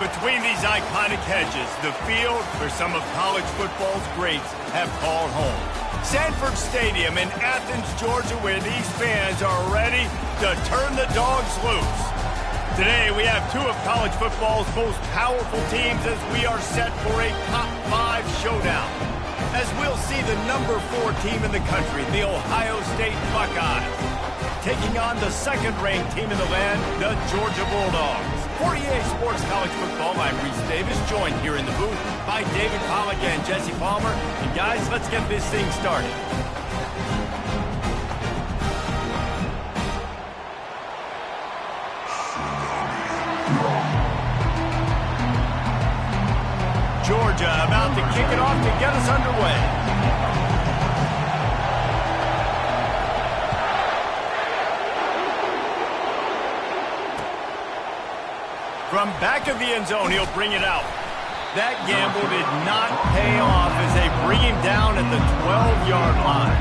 Between these iconic hedges, the field where some of college football's greats have called home. Sanford Stadium in Athens, Georgia, where these fans are ready to turn the dogs loose. Today, we have two of college football's most powerful teams as we are set for a top 5 showdown. As we'll see the number 4 team in the country, the Ohio State Buckeyes, taking on the second-ranked team in the land, the Georgia Bulldogs. For EA Sports College Football, I'm Reese Davis, joined here in the booth by David Pollack and Jesse Palmer. And guys, let's get this thing started. Georgia about to kick it off to get us underway. From back of the end zone, he'll bring it out. That gamble did not pay off as they bring him down at the 12-yard line.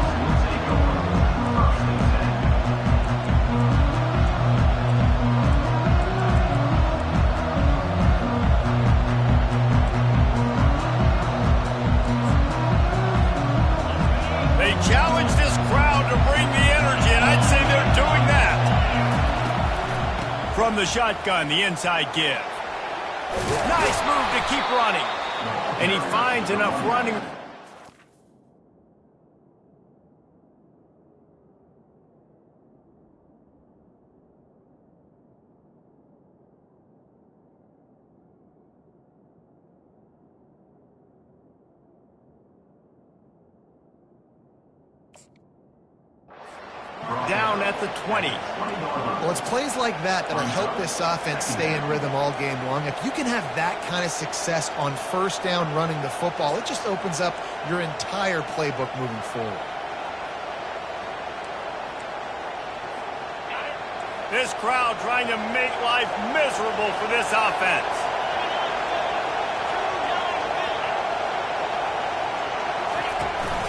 They challenge this crowd to bring the energy, and I'd say they're doing that. From the shotgun, the inside give. Nice move to keep running. And he finds enough running. Down at the 20. Well, it's plays like that that'll help this offense stay in rhythm all game long. If you can have that kind of success on first down running the football, it just opens up your entire playbook moving forward. This crowd trying to make life miserable for this offense.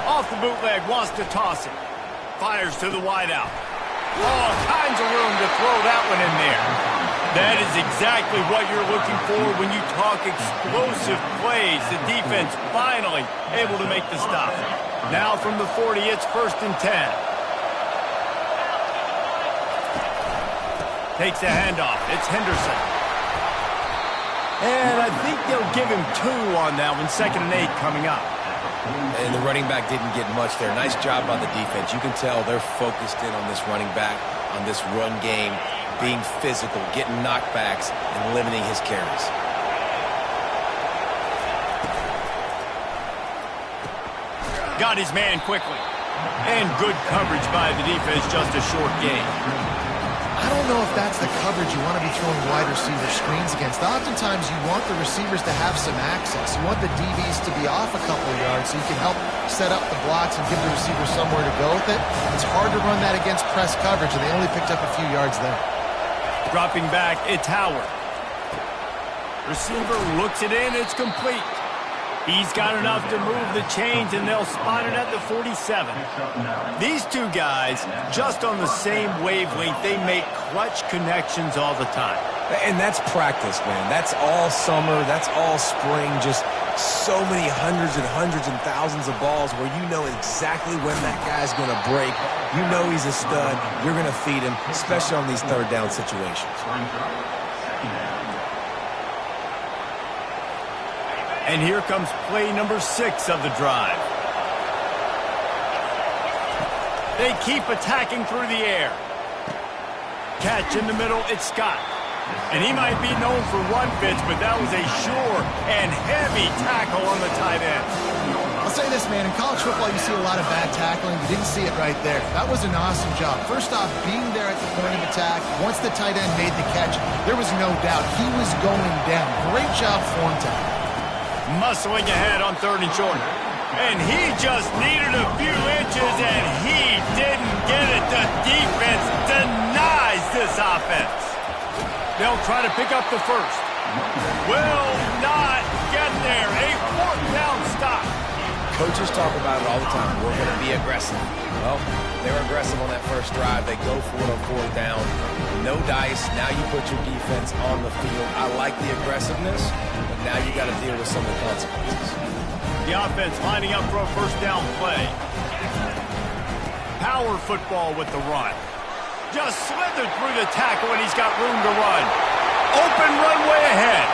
Off the bootleg, wants to toss it. Fires to the wideout. All kinds of room to throw that one in there. That is exactly what you're looking for when you talk explosive plays. The defense finally able to make the stop. Now from the 40, it's 1st and 10. Takes the handoff. It's Henderson. And I think they'll give him 2 on that one. 2nd and 8 coming up. And the running back didn't get much there. Nice job by the defense. You can tell they're focused in on this running back, on this run game, being physical, getting knockbacks, and limiting his carries. Got his man quickly. And good coverage by the defense, just a short gain. I don't know if that's the coverage you want to be throwing wide receiver screens against. Oftentimes, you want the receivers to have some access. You want the DBs to be off a couple of yards so you can help set up the blocks and give the receiver somewhere to go with it. It's hard to run that against press coverage, and they only picked up a few yards there. Dropping back, it's Howard. Receiver looks it in, it's complete. He's got enough to move the chains, and they'll spot it at the 47. These two guys, just on the same wavelength, they make clutch connections all the time. And that's practice, man. That's all summer. That's all spring. Just so many hundreds and thousands of balls where you know exactly when that guy's going to break. You know he's a stud. You're going to feed him, especially on these 3rd down situations. And here comes play number 6 of the drive. They keep attacking through the air. Catch in the middle, it's Scott. And he might be known for run fits, but that was a sure and heavy tackle on the tight end. I'll say this, man. In college football, you see a lot of bad tackling. You didn't see it right there. That was an awesome job. First off, being there at the point of attack, once the tight end made the catch, there was no doubt he was going down. Great job form tackle. Muscling ahead on 3rd and short. And he just needed a few inches, and he didn't get it. The defense denies this offense. They'll try to pick up the first. Will not get there. A 4th down stop. Coaches talk about it all the time. We're going to be aggressive. Well, they were aggressive on that first drive. They go for it on fourth down. No dice. Now you put your defense on the field. I like the aggressiveness, but now you got to deal with some of the consequences. The offense lining up for a first down play. Power football with the run. Just slithered through the tackle and he's got room to run. Open runway ahead.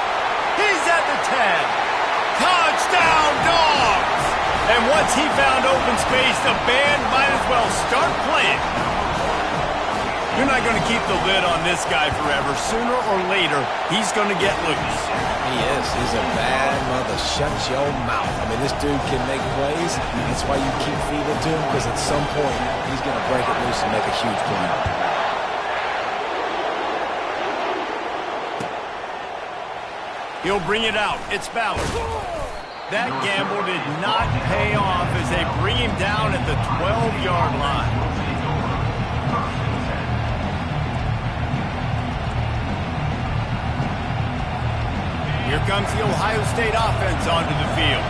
He's at the 10. Touchdown, Dogs! And once he found open space, the band might as well start playing. You're not going to keep the lid on this guy forever. Sooner or later, he's going to get loose. He is. He's a bad mother. Shut your mouth. I mean, this dude can make plays. That's why you keep feeding it to him, because at some point, he's going to break it loose and make a huge play. He'll bring it out. It's Ballard. That gamble did not pay off as they bring him down at the 12-yard line. Here comes the Ohio State offense onto the field.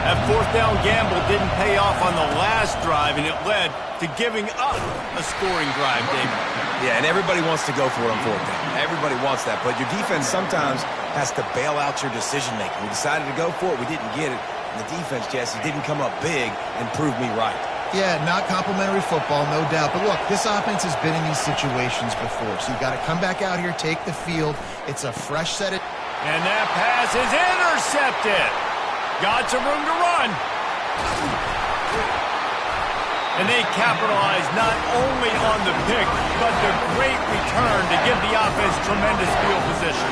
That fourth down gamble didn't pay off on the last drive, and it led to giving up a scoring drive, David. Yeah, and everybody wants to go for it on fourth down. Everybody wants that, but your defense sometimes has to bail out your decision-making. We decided to go for it. We didn't get it. And the defense, Jesse, didn't come up big and prove me right. Yeah, not complimentary football, no doubt. But look, this offense has been in these situations before, so you got to come back out here, take the field. It's a fresh set of... And that pass is intercepted. Got some room to run. And they capitalize not only on the pick, but the great return to give the offense tremendous field position.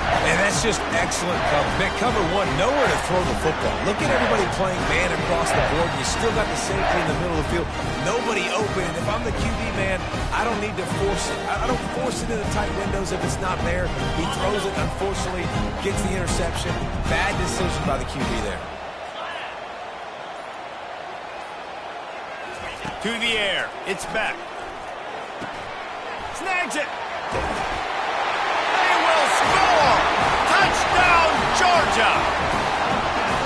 And that's just excellent cover. Man, cover one, nowhere to throw the football. Look at everybody playing man across the board. You still got the safety in the middle of the field. Nobody open. And if I'm the QB, man, I don't need to force it. I don't force it into tight windows if it's not there. He throws it, unfortunately, gets the interception. Bad decision by the QB there. To the air. It's back. Snags it. They will score. Touchdown, Georgia.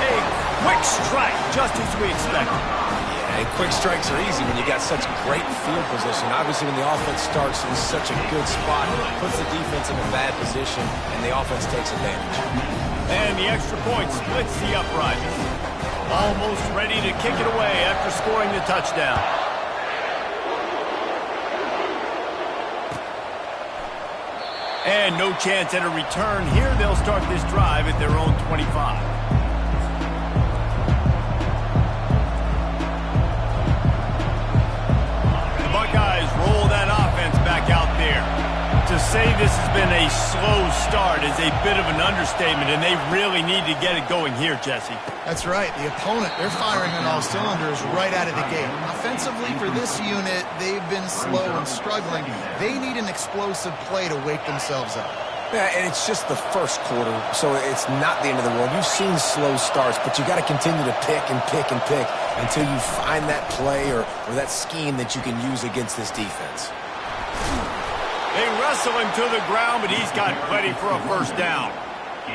A quick strike, just as we expected. Yeah, and quick strikes are easy when you got such great field position. Obviously, when the offense starts in such a good spot, it puts the defense in a bad position, and the offense takes advantage. And the extra point splits the uprising. Almost ready to kick it away after scoring the touchdown. And no chance at a return here. They'll start this drive at their own 25. The Buckeyes roll that offense back out there. To say this has been a slow start is a bit of an understatement, and they really need to get it going here, Jesse. That's right. The opponent, they're firing on all cylinders right out of the gate. Offensively, for this unit, they've been slow and struggling. They need an explosive play to wake themselves up. Yeah, and it's just the first quarter, so it's not the end of the world. You've seen slow starts, but you got to continue to pick and pick and pick until you find that play or that scheme that you can use against this defense. They wrestle him to the ground, but he's got plenty for a first down.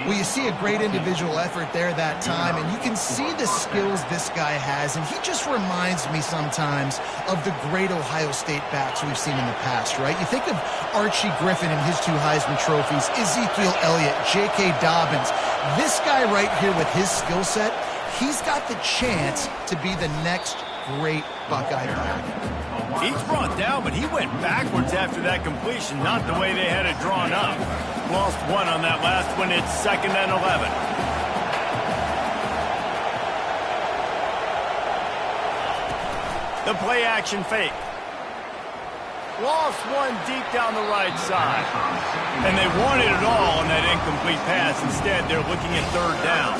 Well, you see a great individual effort there that time, and you can see the skills this guy has, and he just reminds me sometimes of the great Ohio State backs we've seen in the past, right? You think of Archie Griffin and his 2 Heisman trophies, Ezekiel Elliott, J.K. Dobbins. This guy right here with his skill set, he's got the chance to be the next great Buckeye back. He's brought down, but he went backwards after that completion, not the way they had it drawn up. Lost one on that last one. It's 2nd and 11. The play action fake. Lost one deep down the right side. And they wanted it all on that incomplete pass. Instead, they're looking at 3rd down.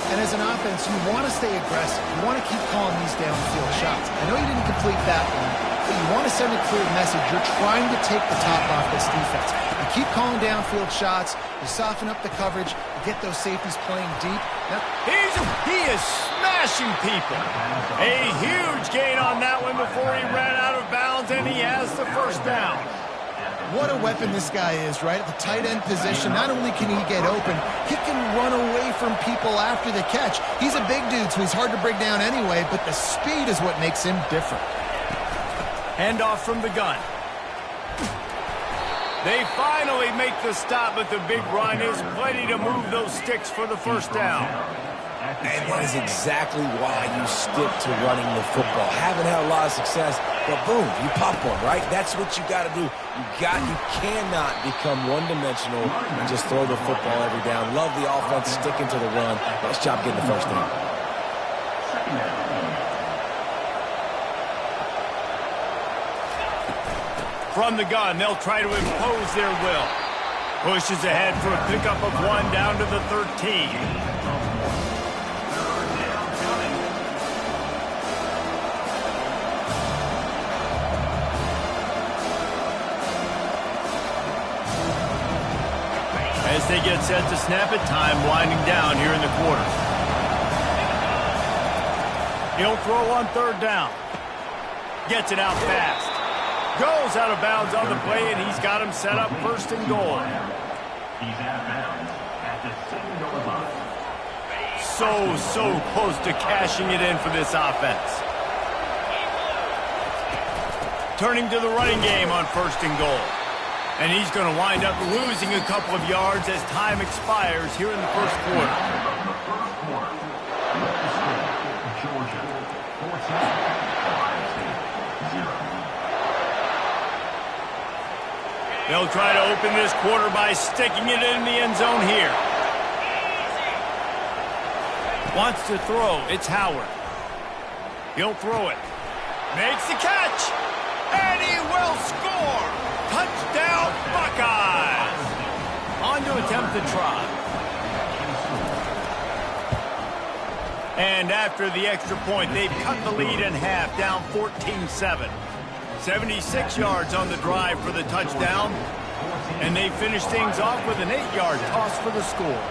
And as an offense, you want to stay aggressive. You want to keep calling these downfield shots. I know you didn't complete that one, but you want to send a clear message. You're trying to take the top off this defense. You keep calling downfield shots. You soften up the coverage. You get those safeties playing deep. Now, he is smashing people. A huge gain on that one before he ran out of bounds, and he has the first down. What a weapon this guy is, right? At the tight end position, not only can he get open, he can run away from people after the catch. He's a big dude, so he's hard to bring down anyway, but the speed is what makes him different. Handoff from the gun. They finally make the stop, but the big run is plenty to move those sticks for the first down. And that is exactly why you stick to running the football. Haven't had a lot of success, but boom, you pop one, right? That's what you got to do. You cannot become one-dimensional and just throw the football every down. Love the offense sticking to the run. Nice job getting the first down. From the gun, they'll try to impose their will. Pushes ahead for a pickup of 1 down to the 13. As they get set to snap it, time winding down here in the quarter. He'll throw on 3rd down. Gets it out fast. Goes out of bounds on the play, and he's got him set up 1st and goal. He's out of bounds at the 7-yard line. So close to cashing it in for this offense. Turning to the running game on 1st and goal. And he's going to wind up losing a couple of yards as time expires here in the first quarter. Georgia, 14. They'll try to open this quarter by sticking it in the end zone here. Wants to throw. It's Howard. He'll throw it. Makes the catch. And he will score. Touchdown, Buckeyes. On to attempt the try. And after the extra point, they've cut the lead in half, down 14-7. 76 yards on the drive for the touchdown. And they finish things off with an 8-yard toss for the score.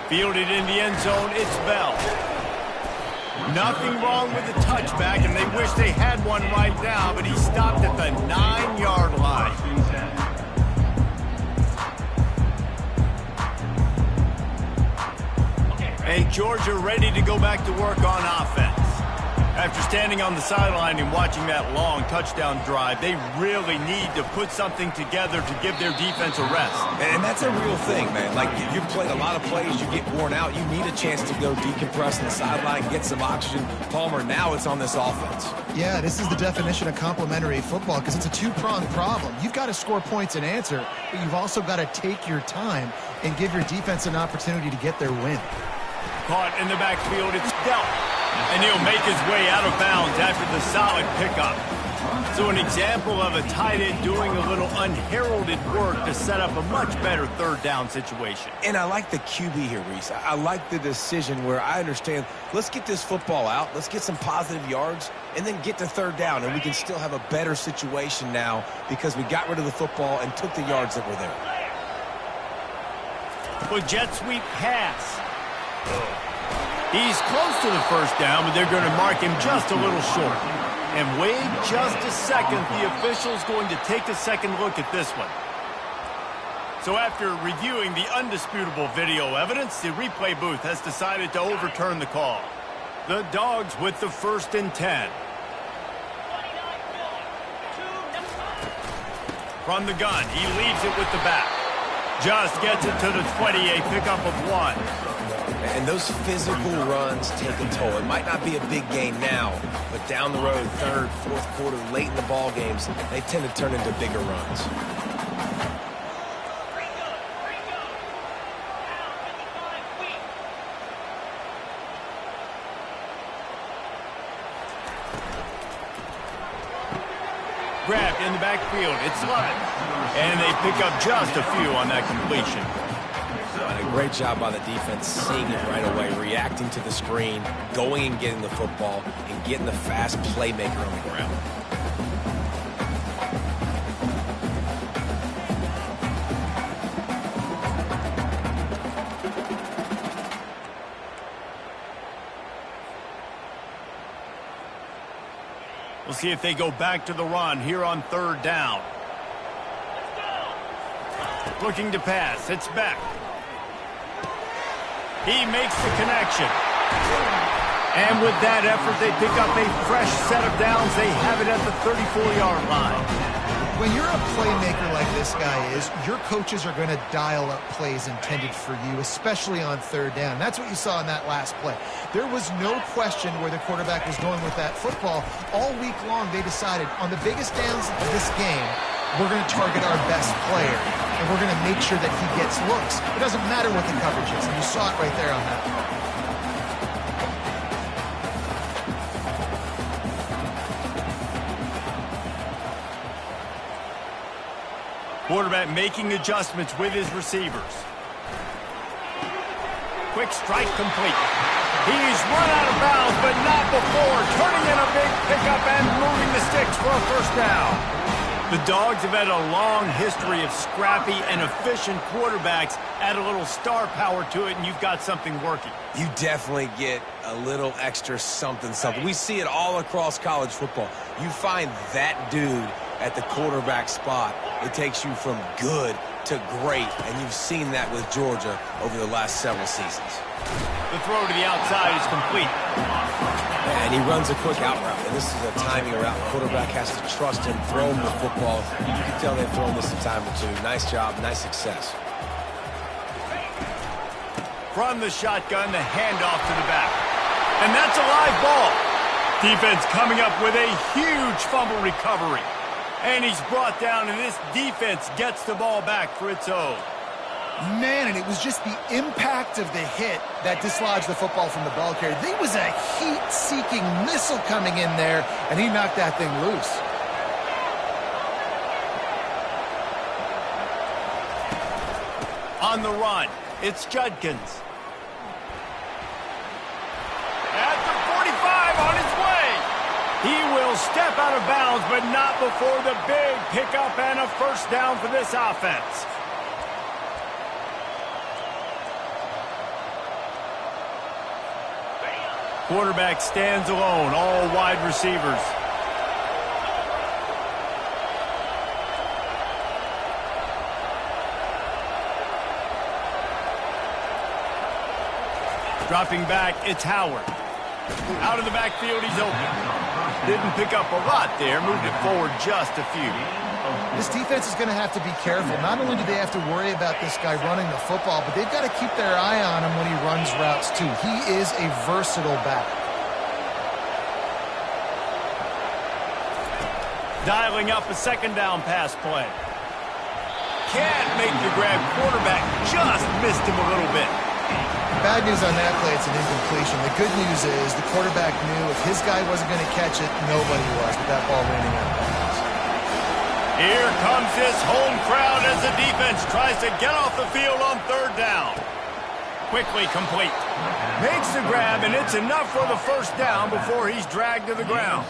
Fielded in the end zone, it's Bell. Nothing wrong with the touchback, and they wish they had one right now, but he stopped at the 9-yard line. And Georgia ready to go back to work on offense. After standing on the sideline and watching that long touchdown drive, they really need to put something together to give their defense a rest. And that's a real thing, man. Like, you've played a lot of plays, you get worn out, you need a chance to go decompress on the sideline, get some oxygen. Palmer, now it's on this offense. Yeah, this is the definition of complementary football because it's a two-pronged problem. You've got to score points and answer, but you've also got to take your time and give your defense an opportunity to get their win. Caught in the backfield, it's Delp. And he'll make his way out of bounds after the solid pickup. So an example of a tight end doing a little unheralded work to set up a much better 3rd down situation. And I like the QB here, Reese. I like the decision where I understand, let's get this football out, let's get some positive yards, and then get to 3rd down, and we can still have a better situation now because we got rid of the football and took the yards that were there. Well, jet sweep pass. He's close to the 1st down, but they're going to mark him just a little short. And wait just a second, the official's going to take a second look at this one. So after reviewing the undisputable video evidence, the replay booth has decided to overturn the call. The Dogs with the 1st and 10. From the gun, he leaves it with the back. Just gets it to the 20, a pickup of 1. And those physical runs take a toll. It might not be a big gain now, but down the road, 3rd, 4th quarter, late in the ball games, they tend to turn into bigger runs. Grabbed in the backfield, it's Love. And they pick up just a few on that completion. And a great job by the defense, seeing it right away, reacting to the screen, going and getting the football, and getting the fast playmaker on the ground. We'll see if they go back to the run here on 3rd down. Looking to pass. It's Beck. He makes the connection. And with that effort, they pick up a fresh set of downs. They have it at the 34-yard line. When you're a playmaker like this guy is, your coaches are going to dial up plays intended for you, especially on 3rd down. That's what you saw in that last play. There was no question where the quarterback was going with that football. All week long, they decided on the biggest downs of this game, we're going to target our best player, and we're going to make sure that he gets looks. It doesn't matter what the coverage is, and you saw it right there on that play. Quarterback making adjustments with his receivers. Quick strike complete. He's run out of bounds, but not before turning in a big pickup and moving the sticks for a 1st down. The Dogs have had a long history of scrappy and efficient quarterbacks. Add a little star power to it, and you've got something working. You definitely get a little extra something. We see it all across college football. You find that dude at the quarterback spot, it takes you from good to great, and you've seen that with Georgia over the last several seasons. The throw to the outside is complete. And he runs a quick out route, and this is a timing route. The quarterback has to trust him, throw him the football. You can tell they've thrown this a time or two. Nice job, nice success. From the shotgun, the handoff to the back. And that's a live ball. Defense coming up with a huge fumble recovery. And he's brought down, and this defense gets the ball back for its own. Man, and it was just the impact of the hit that dislodged the football from the ball carrier. There was a heat-seeking missile coming in there, and he knocked that thing loose. On the run, it's Judkins. At the 45, on his way. He will step out of bounds, but not before the big pickup and a 1st down for this offense. Quarterback stands alone, all wide receivers. Dropping back, it's Howard. Out of the backfield, he's open. Didn't pick up a lot there, moved it forward just a few. This defense is going to have to be careful. Not only do they have to worry about this guy running the football, but they've got to keep their eye on him when he runs routes too. He is a versatile back. Dialing up a 2nd down pass play. Can't make the grab. Quarterback just missed him a little bit. Bad news on that play, it's an incompletion. The good news is the quarterback knew if his guy wasn't going to catch it, nobody was with that ball landing out of bounds. Here comes this home crowd as the defense tries to get off the field on 3rd down. Quickly complete. Makes the grab, and it's enough for the 1st down before he's dragged to the ground.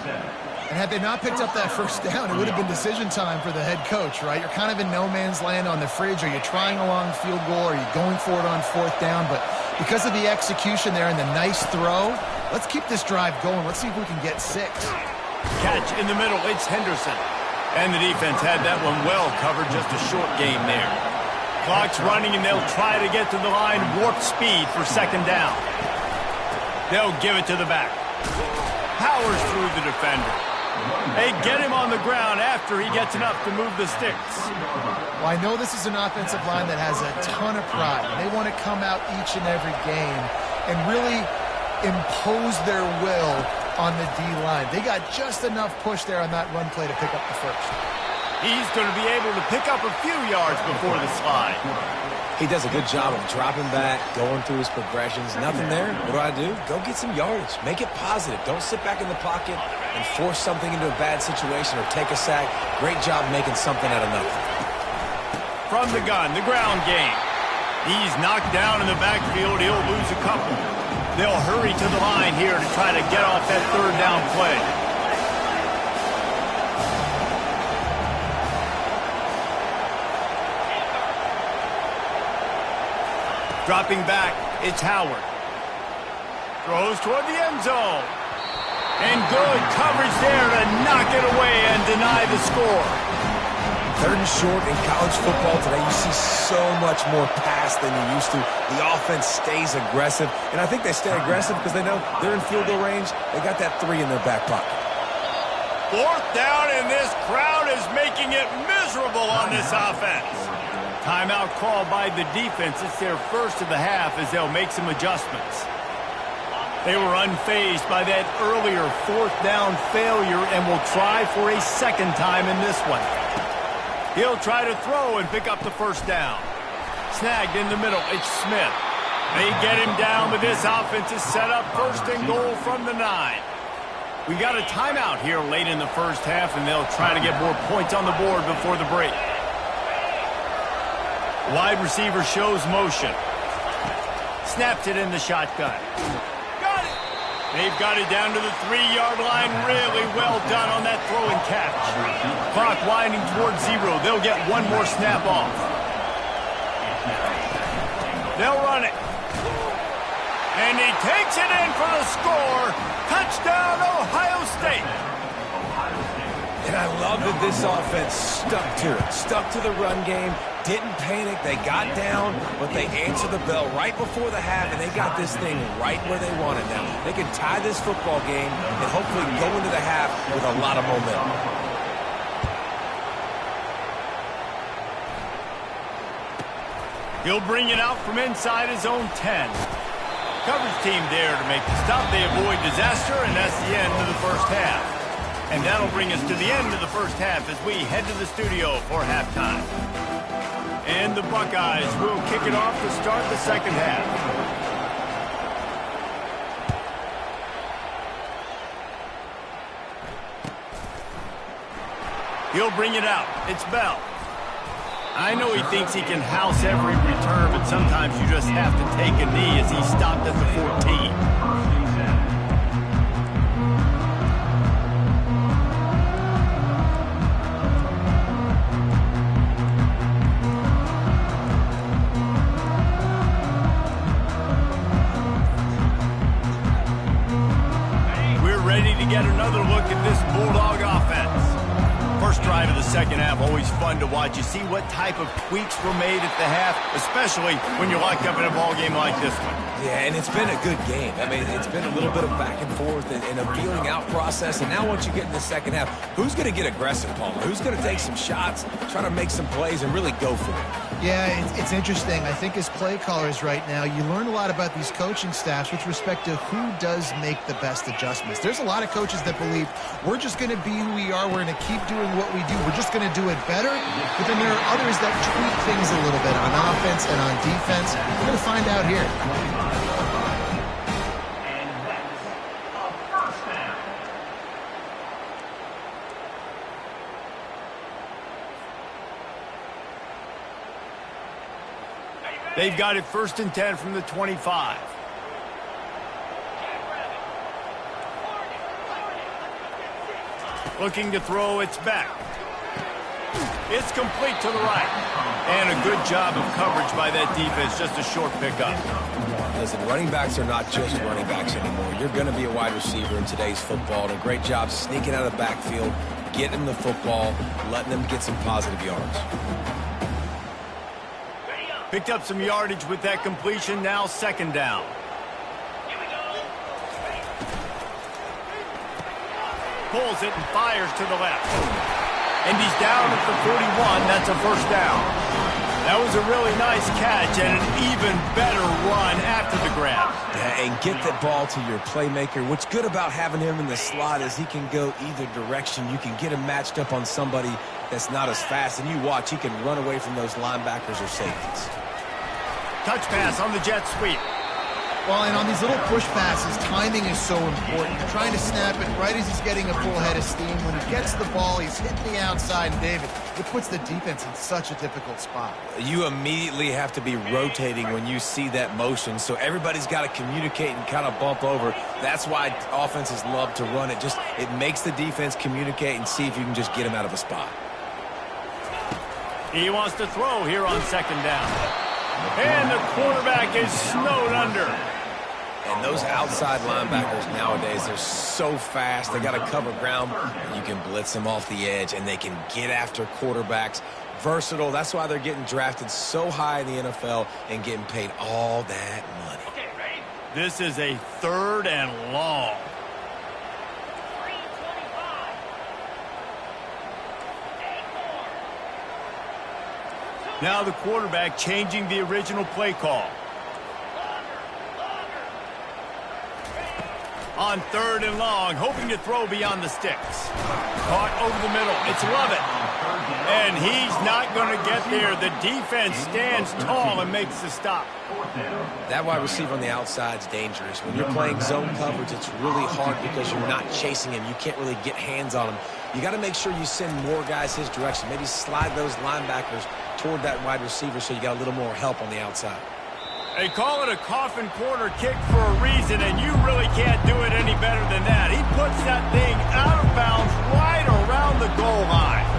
And had they not picked up that 1st down, it would have been decision time for the head coach, right? You're kind of in no man's land on the fridge. Are you trying a long field goal? Are you going for it on 4th down? But because of the execution there and the nice throw, let's keep this drive going. Let's see if we can get 6. Catch in the middle. It's Henderson. And the defense had that one well covered. Just a short game there. Clock's running, and they'll try to get to the line. Warp speed for 2nd down. They'll give it to the back. Powers through the defender. They get him on the ground after he gets enough to move the sticks. Well, I know this is an offensive line that has a ton of pride. They want to come out each and every game and really impose their will on the D-line. They got just enough push there on that run play to pick up the 1st. He's going to be able to pick up a few yards before the slide. He does a good job of dropping back, going through his progressions. Nothing there. What do? Go get some yardage. Make it positive. Don't sit back in the pocket and force something into a bad situation or take a sack. Great job making something out of nothing. From the gun, the ground game. He's knocked down in the backfield. He'll lose a couple. They'll hurry to the line here to try to get off that 3rd down play. Dropping back, it's Howard. Throws toward the end zone. And good coverage there to knock it away and deny the score. 3rd and short in college football today, you see so much more pass than you used to. The offense stays aggressive, and I think they stay aggressive because they know they're in field goal range. They got that 3 in their back pocket. 4th down, and this crowd is making it miserable on this offense. Timeout called by the defense. It's their first of the half as they'll make some adjustments. They were unfazed by that earlier 4th down failure and will try for a second time in this one. He'll try to throw and pick up the 1st down. Snagged in the middle. It's Smith. They get him down, but this offense is set up 1st and goal from the 9. We got a timeout here late in the first half, and they'll try to get more points on the board before the break. Wide receiver shows motion. Snaps it in the shotgun. Got it! They've got it down to the 3-yard line. Really well done on that throw and catch. Clock winding towards 0. They'll get one more snap off. They'll run it. And he takes it in for the score. Touchdown, Ohio State. And I love that this offense stuck to it. Stuck to the run game. Didn't panic. They got down, but they answered the bell right before the half, and they got this thing right where they wanted them. They can tie this football game and hopefully go into the half with a lot of momentum. He'll bring it out from inside his own 10. Coverage team there to make the stop. They avoid disaster, and that's the end of the first half. And that'll bring us to the end of the first half as we head to the studio for halftime. And the Buckeyes will kick it off to start the second half. He'll bring it out. It's Bell. I know he thinks he can house every return, but sometimes you just have to take a knee as he stopped at the 14. We're ready to get another look at this Bulldog offense. First drive of the second half, always fun to watch. You see what type of tweaks were made at the half, especially when you're locked up in a ball game like this one. Yeah, and it's been a good game. I mean, it's been a little bit of back and forth and a feeling out process. And now once you get in the second half, who's going to get aggressive, Paul? Who's going to take some shots, try to make some plays, and really go for it? Yeah, it's interesting. I think as play callers right now, you learn a lot about these coaching staffs with respect to who does make the best adjustments. There's a lot of coaches that believe we're just going to be who we are. We're going to keep doing what we do. We're just going to do it better. But then there are others that tweak things a little bit on offense and on defense. We're going to find out here. They've got it 1st and 10 from the 25. Looking to throw, it's back. It's complete to the right. And a good job of coverage by that defense, just a short pickup. Listen, running backs are not just running backs anymore. You're going to be a wide receiver in today's football. And a great job sneaking out of the backfield, getting them the football, letting them get some positive yards. Picked up some yardage with that completion, now 2nd down. Pulls it and fires to the left. And he's down at the 41, that's a 1st down. That was a really nice catch and an even better run after the grab. Yeah, and get the ball to your playmaker. What's good about having him in the slot is he can go either direction. You can get him matched up on somebody that's not as fast, and you watch, he can run away from those linebackers or safeties. Touch pass on the jet sweep. Well, and on these little push passes, timing is so important. You're trying to snap it right as he's getting a full head of steam. When he gets the ball, he's hitting the outside, and David, it puts the defense in such a difficult spot. You immediately have to be rotating when you see that motion, so everybody's got to communicate and kind of bump over. That's why offenses love to run it. It makes the defense communicate and see if you can just get him out of a spot. He wants to throw here on 2nd down. And the quarterback is snowed under. And those outside linebackers nowadays, they're so fast. They got to cover ground. You can blitz them off the edge, and they can get after quarterbacks. Versatile. That's why they're getting drafted so high in the NFL and getting paid all that money. Okay, ready? This is a 3rd and long. Now the quarterback changing the original play call. On 3rd and long, hoping to throw beyond the sticks. Caught over the middle. It's Lovett. And he's not going to get there. The defense stands tall and makes the stop. That wide receiver on the outside is dangerous. When you're playing zone coverage, it's really hard because you're not chasing him. You can't really get hands on him. You got to make sure you send more guys his direction. Maybe slide those linebackers toward that wide receiver so you got a little more help on the outside. They call it a coffin corner kick for a reason, and you really can't do it any better than that. He puts that thing out of bounds right around the goal line.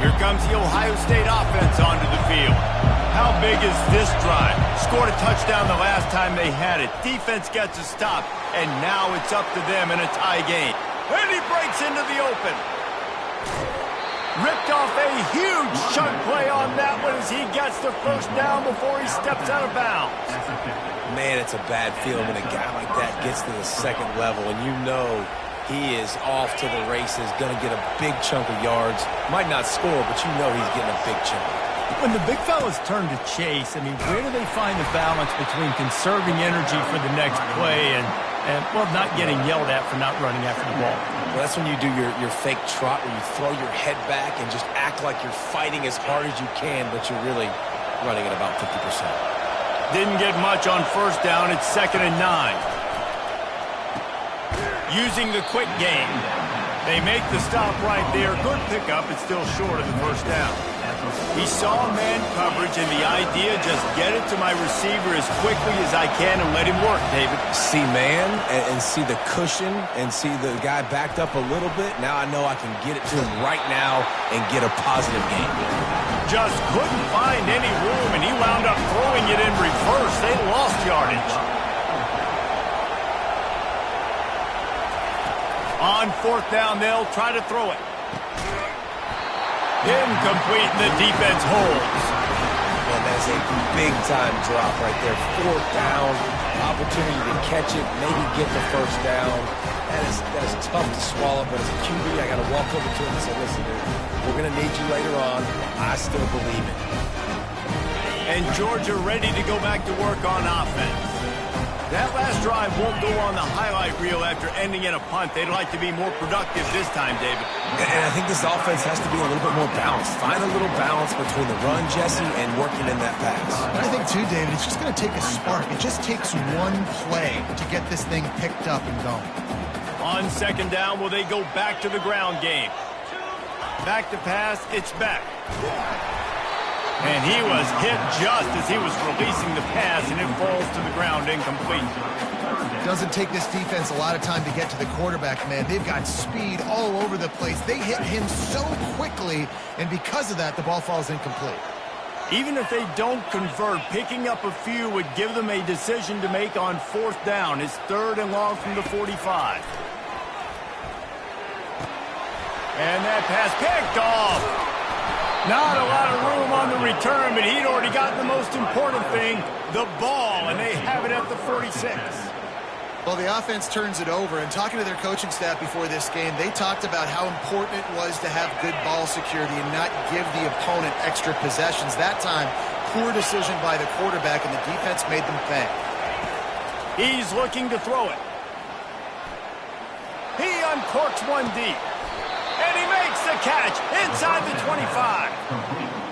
Here comes the Ohio State offense onto the field. How big is this drive? Scored a touchdown the last time they had it. Defense gets a stop, and now it's up to them in a tie game. And he breaks into the open. Ripped off a huge chunk play on that one as he gets the first down before he steps out of bounds. Man, it's a bad feeling when a guy like that gets to the second level and you know he is off to the races, going to get a big chunk of yards. Might not score, but you know he's getting a big chunk. When the big fellas turn to chase, I mean, where do they find the balance between conserving energy for the next play and well, not getting yelled at for not running after the ball? Well, that's when you do your fake trot where you throw your head back and just act like you're fighting as hard as you can, but you're really running at about 50%. Didn't get much on first down. It's 2nd and 9. Using the quick game. They make the stop right there. Good pickup. It's still short of the first down. He saw man coverage, and the idea, just get it to my receiver as quickly as I can and let him work, David. See man and see the cushion and see the guy backed up a little bit. Now I know I can get it to him right now and get a positive game. Just couldn't find any room, and he wound up throwing it in reverse. They lost yardage. On 4th down, they'll try to throw it. Incomplete, the defense holds. And that's a big-time drop right there. 4th down, opportunity to catch it, maybe get the first down. That is tough to swallow, but as a QB, I got to walk over to him and say, listen, dude, we're going to need you later on. I still believe it. And Georgia ready to go back to work on offense. That last drive won't go on the highlight reel after ending in a punt. They'd like to be more productive this time, David. And I think this offense has to be a little bit more balanced. Find a little balance between the run, Jesse, and working in that pass. I think, too, David, it's just going to take a spark. It just takes one play to get this thing picked up and going. On 2nd down, will they go back to the ground game? Back to pass, it's back. And he was hit just as he was releasing the pass, and it falls to the ground incomplete. Doesn't take this defense a lot of time to get to the quarterback, man. They've got speed all over the place. They hit him so quickly, and because of that, the ball falls incomplete. Even if they don't convert, picking up a few would give them a decision to make on 4th down. It's 3rd and long from the 45. And that pass picked off. Not a lot of room on the return, but he'd already gotten the most important thing, the ball, and they have it at the 46. Well, the offense turns it over, and talking to their coaching staff before this game, they talked about how important it was to have good ball security and not give the opponent extra possessions. That time, poor decision by the quarterback, and the defense made them pay. He's looking to throw it. He uncorks one deep. And he makes the catch inside the 25.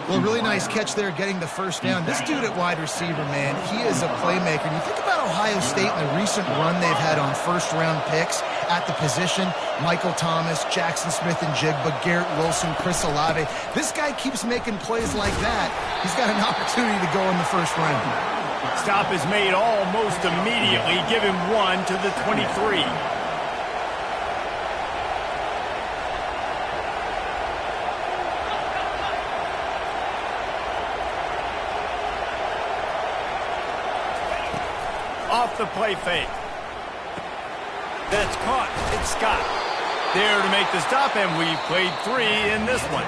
Well, really nice catch there, getting the first down. This dude at wide receiver, man, he is a playmaker. And you think about Ohio State and the recent run they've had on first-round picks at the position. Michael Thomas, Jackson Smith-Njigba, Garrett Wilson, Chris Olave. This guy keeps making plays like that. He's got an opportunity to go in the first round. Stop is made almost immediately. Give him one to the 23. Off the play fake. That's caught. It's Scott. There to make the stop, and we've played 3 in this one.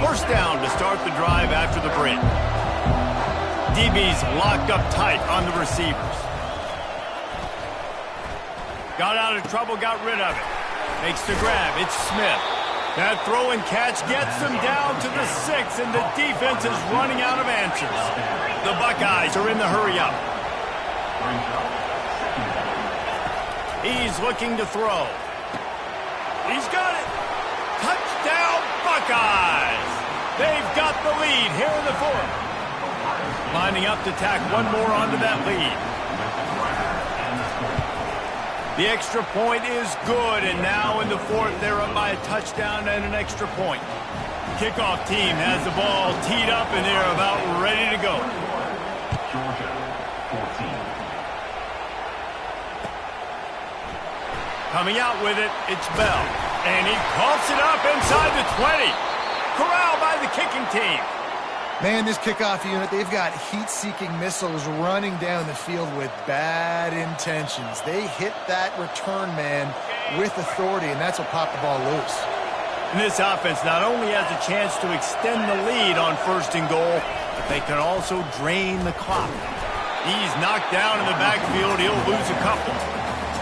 First down to start the drive after the break. DB's locked up tight on the receivers. Got out of trouble, got rid of it. Makes the grab. It's Smith. That throw and catch gets them down to the 6, and the defense is running out of answers. The Buckeyes are in the hurry-up. He's looking to throw. He's got it. Touchdown, Buckeyes. They've got the lead here in the 4th. Lining up to tack one more onto that lead. The extra point is good, and now in the 4th, they're up by a touchdown and an extra point. Kickoff team has the ball teed up, and they're about ready to go. Georgia, 14. Coming out with it, it's Bell. And he coughs it up inside the 20. Corralled by the kicking team. Man, this kickoff unit, they've got heat-seeking missiles running down the field with bad intentions. They hit that return man with authority, and that's what popped the ball loose. And this offense not only has a chance to extend the lead on 1st and goal, but they can also drain the clock. He's knocked down in the backfield. He'll lose a couple.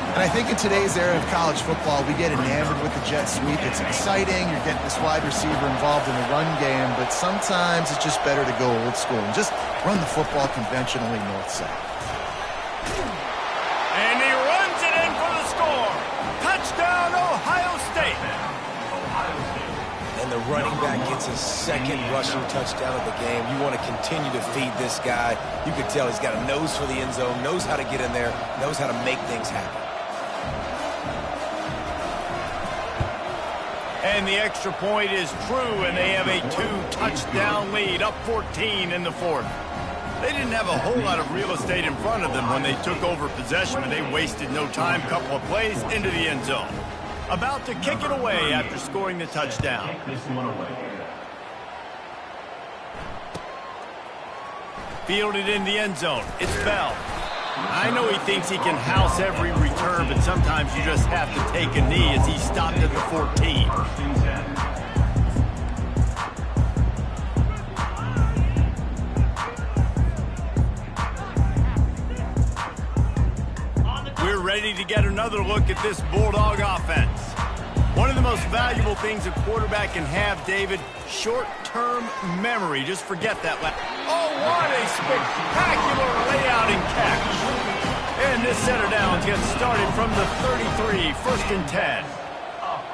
And I think in today's era of college football, we get enamored with the jet sweep. It's exciting. You're getting this wide receiver involved in the run game, but sometimes it's just better to go old school and just run the football conventionally north-south. And he runs it in for the score. Touchdown, Ohio State. And the running back gets his 2nd rushing touchdown of the game. You want to continue to feed this guy. You can tell he's got a nose for the end zone, knows how to get in there, knows how to make things happen. And the extra point is true, and they have a 2-touchdown lead, up 14 in the 4th. They didn't have a whole lot of real estate in front of them when they took over possession, and they wasted no time. Couple of plays into the end zone. About to kick it away after scoring the touchdown. This one away. Fielded in the end zone. It's Bell. I know he thinks he can house every return, but sometimes you just have to take a knee as he stopped at the 14. We're ready to get another look at this Bulldog offense. One of the most valuable things a quarterback can have, David, short-term memory. Just forget that. Oh, what a spectacular layout and catch. And this set of downs gets started from the 33, 1st and 10.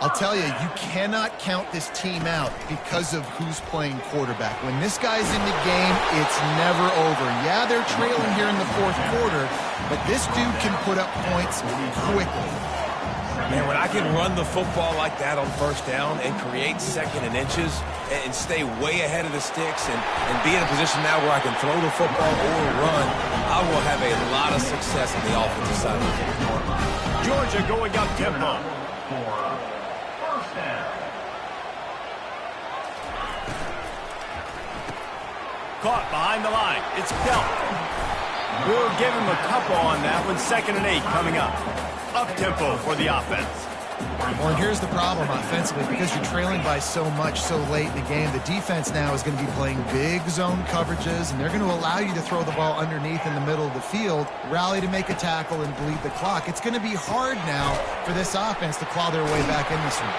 I'll tell you, you cannot count this team out because of who's playing quarterback. When this guy's in the game, it's never over. Yeah, they're trailing here in the 4th quarter, but this dude can put up points quickly. Man, when I can run the football like that on 1st down and create 2nd and inches and stay way ahead of the sticks and be in a position now where I can throw the football or run, I will have a lot of success on the offensive side of the ball. Georgia going up tempo. For 1st down. Caught behind the line. It's Bell. We'll give him a couple on that one. 2nd and 8 coming up. Up-tempo for the offense. Well, and here's the problem offensively. Because you're trailing by so much so late in the game, the defense now is going to be playing big zone coverages, and they're going to allow you to throw the ball underneath in the middle of the field, rally to make a tackle, and bleed the clock. It's going to be hard now for this offense to claw their way back in this one.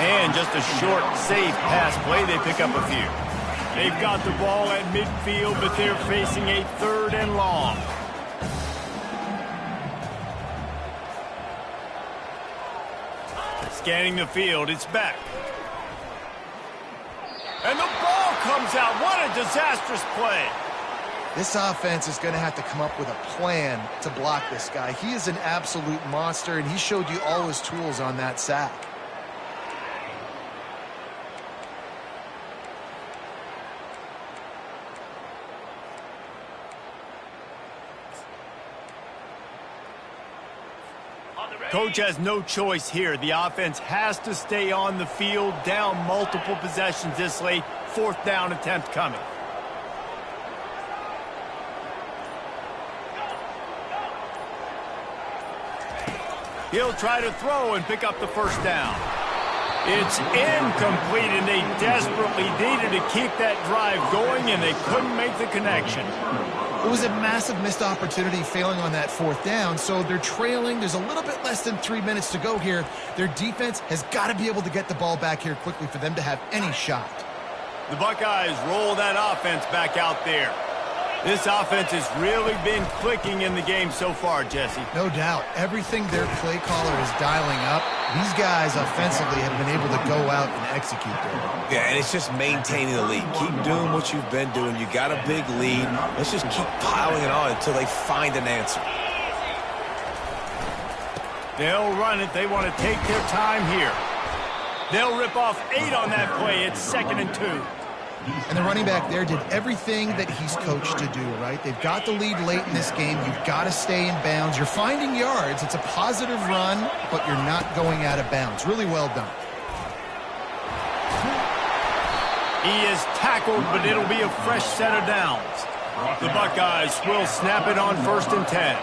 And just a short, safe pass play. They pick up a few. They've got the ball at midfield, but they're facing a 3rd and long. Scanning the field, it's back. And the ball comes out. What a disastrous play. This offense is going to have to come up with a plan to block this guy. He is an absolute monster, and he showed you all his tools on that sack. Coach has no choice here. The offense has to stay on the field, down multiple possessions this late. 4th down attempt coming. He'll try to throw and pick up the 1st down. It's incomplete, and they desperately needed to keep that drive going, and they couldn't make the connection. It was a massive missed opportunity failing on that 4th down, so they're trailing. There's a little bit less than 3 minutes to go here. Their defense has got to be able to get the ball back here quickly for them to have any shot. The Buckeyes roll that offense back out there. This offense has really been clicking in the game so far, Jesse. No doubt. Everything their play caller is dialing up, these guys offensively have been able to go out and execute there. Yeah, and it's just maintaining the lead. Keep doing what you've been doing. You got a big lead. Let's just keep piling it on until they find an answer. They'll run it. They want to take their time here. They'll rip off 8 on that play. It's 2nd and 2. And the running back there did everything that he's coached to do, right? They've got the lead late in this game. You've got to stay in bounds. You're finding yards. It's a positive run, but you're not going out of bounds. Really well done. He is tackled, but it'll be a fresh set of downs. The Buckeyes will snap it on 1st and 10.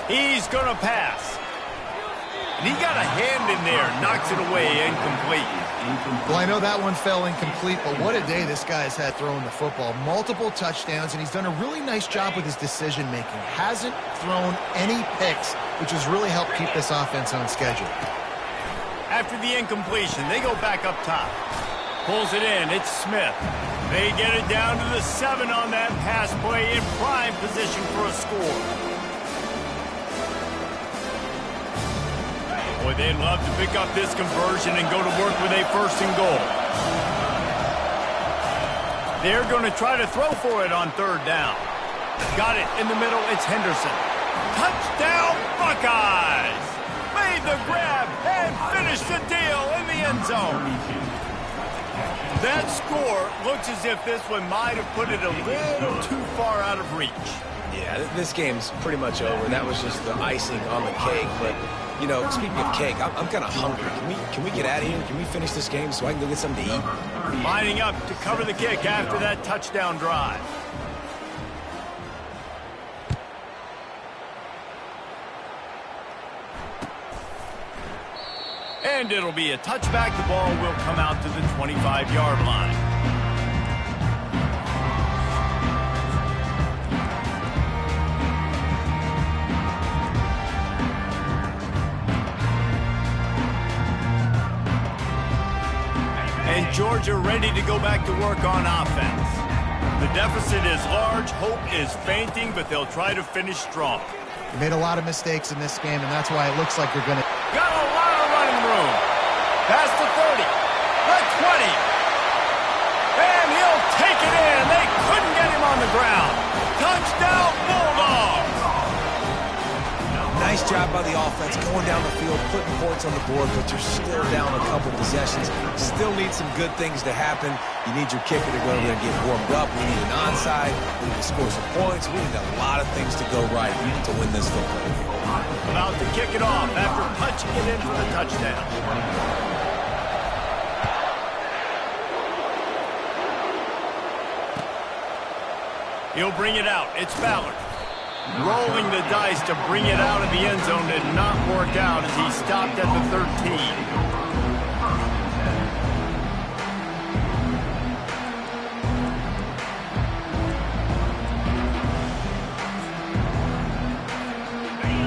He's going to pass. And he got a hand in there, knocks it away, incomplete. Well, I know that one fell incomplete, but what a day this guy's had throwing the football. Multiple touchdowns, and he's done a really nice job with his decision-making. Hasn't thrown any picks, which has really helped keep this offense on schedule. After the incompletion, they go back up top. Pulls it in. It's Smith. They get it down to the 7 on that pass play in prime position for a score. Boy, they'd love to pick up this conversion and go to work with a 1st and goal. They're going to try to throw for it on 3rd down. Got it in the middle. It's Henderson. Touchdown, Buckeyes! Made the grab and finished the deal in the end zone. That score looks as if this one might have put it a little too far out of reach. Yeah, this game's pretty much over. That was just the icing on the cake. But, you know, speaking of cake, I'm kind of hungry. Can we get out of here? Can we finish this game so I can go get something to eat? Lining up to cover the kick after that touchdown drive. And it'll be a touchback. The ball will come out to the 25-yard line. And Georgia ready to go back to work on offense. The deficit is large, hope is fainting, but they'll try to finish strong. They made a lot of mistakes in this game, and that's why it looks like they're going to... Got a lot of running room. Past the 30, the 20. And he'll take it in. They couldn't get him on the ground. Touchdown, Bulldogs. Nice job by the offense going down the field, putting points on the board, but you're still down a couple possessions. Still need some good things to happen. You need your kicker to go over there and get warmed up. We need an onside. We need to score some points. We need a lot of things to go right to win this football game. About to kick it off after punching it in for the touchdown. He'll bring it out. It's Ballard. Rolling the dice to bring it out of the end zone did not work out as he stopped at the 13.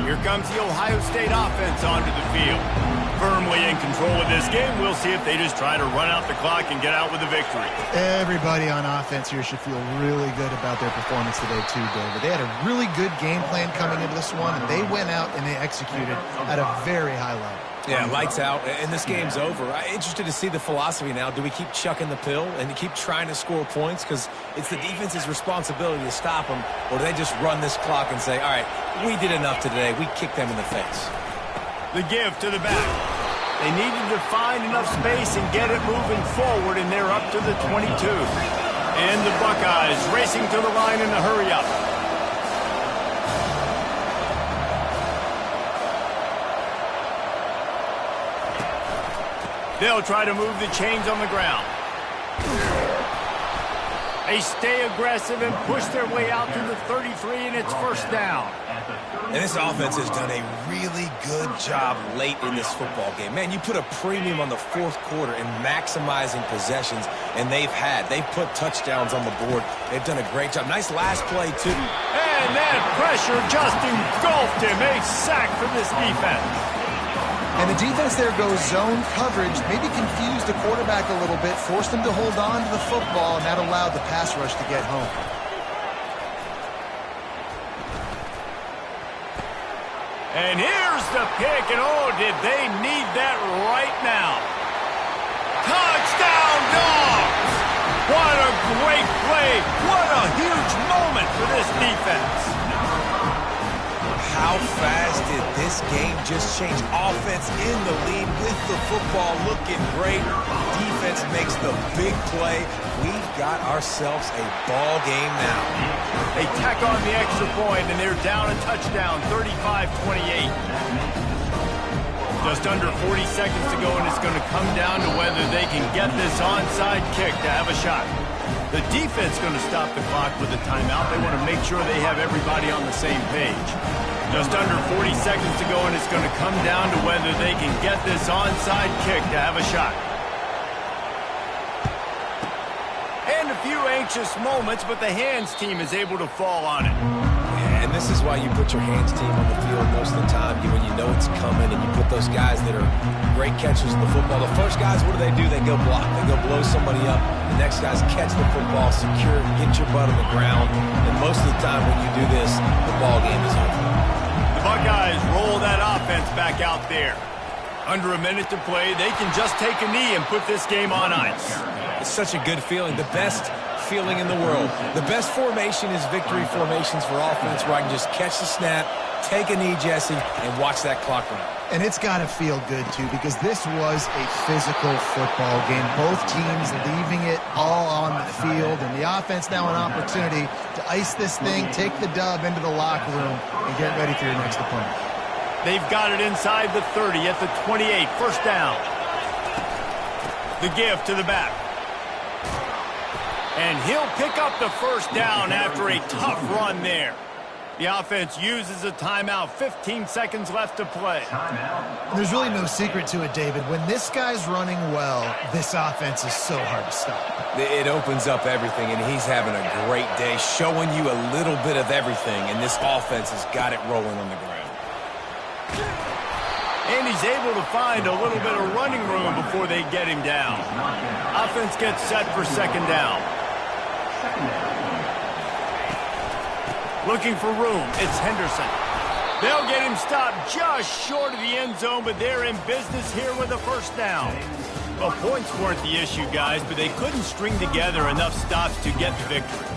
Here comes the Ohio State offense onto the field. Firmly in control of this game. We'll see if they just try to run out the clock and get out with a victory. Everybody on offense here should feel really good about their performance today too, David. They had a really good game plan coming into this one, and they went out and they executed at a very high level. Yeah, lights out, and this game's over. I'm interested to see the philosophy now. Do we keep chucking the pill and keep trying to score points because it's the defense's responsibility to stop them, or do they just run this clock and say, all right, we did enough today. We kicked them in the face. The give to the back. They needed to find enough space and get it moving forward, and they're up to the 22. And the Buckeyes racing to the line in a hurry-up. They'll try to move the chains on the ground. They stay aggressive and push their way out to the 33, and it's first down. And this offense has done a really good job late in this football game. Man, you put a premium on the fourth quarter and maximizing possessions, and they've put touchdowns on the board. They've done a great job. Nice last play, too. And that pressure just engulfed him. A sack for this defense. And the defense there goes zone coverage, maybe confused the quarterback a little bit, forced him to hold on to the football, and that allowed the pass rush to get home. And here's the pick, and oh, did they need that right now. Touchdown, Dogs! What a great play. What a huge moment for this defense. How fast did this game just change? Offense in the lead with the football looking great. Defense makes the big play. We've got ourselves a ball game now. They tack on the extra point, and they're down a touchdown, 35-28. Just under 40 seconds to go, and it's going to come down to whether they can get this onside kick to have a shot. The defense is going to stop the clock with a timeout. They want to make sure they have everybody on the same page. Just under 40 seconds to go, and it's going to come down to whether they can get this onside kick to have a shot. And a few anxious moments, but the hands team is able to fall on it. And this is why you put your hands team on the field most of the time when you know it's coming, and you put those guys that are great catchers of the football. The first guys, what do? They go block. They go blow somebody up. The next guys catch the football, secure it, get your butt on the ground. And most of the time when you do this, the ball game is over. The Buckeyes roll that offense back out there. Under a minute to play, they can just take a knee and put this game on ice. It's such a good feeling. The best feeling in the world. The best formation is victory formations for offense, where I can just catch the snap, take a knee, Jesse, and watch that clock run. And it's got to feel good, too, because this was a physical football game. Both teams leaving it all on the field, and the offense now an opportunity to ice this thing, take the dub into the locker room, and get ready for your next opponent. They've got it inside the 30 at the 28, first down. The give to the back. And he'll pick up the first down after a tough run there. The offense uses a timeout, 15 seconds left to play. There's really no secret to it, David. When this guy's running well, this offense is so hard to stop. It opens up everything, and he's having a great day, showing you a little bit of everything, and this offense has got it rolling on the ground. And he's able to find a little bit of running room before they get him down. Offense gets set for second down. Looking for room, it's Henderson. They'll get him stopped just short of the end zone, but they're in business here with a first down. Well, points weren't the issue, guys, but they couldn't string together enough stops to get the victory.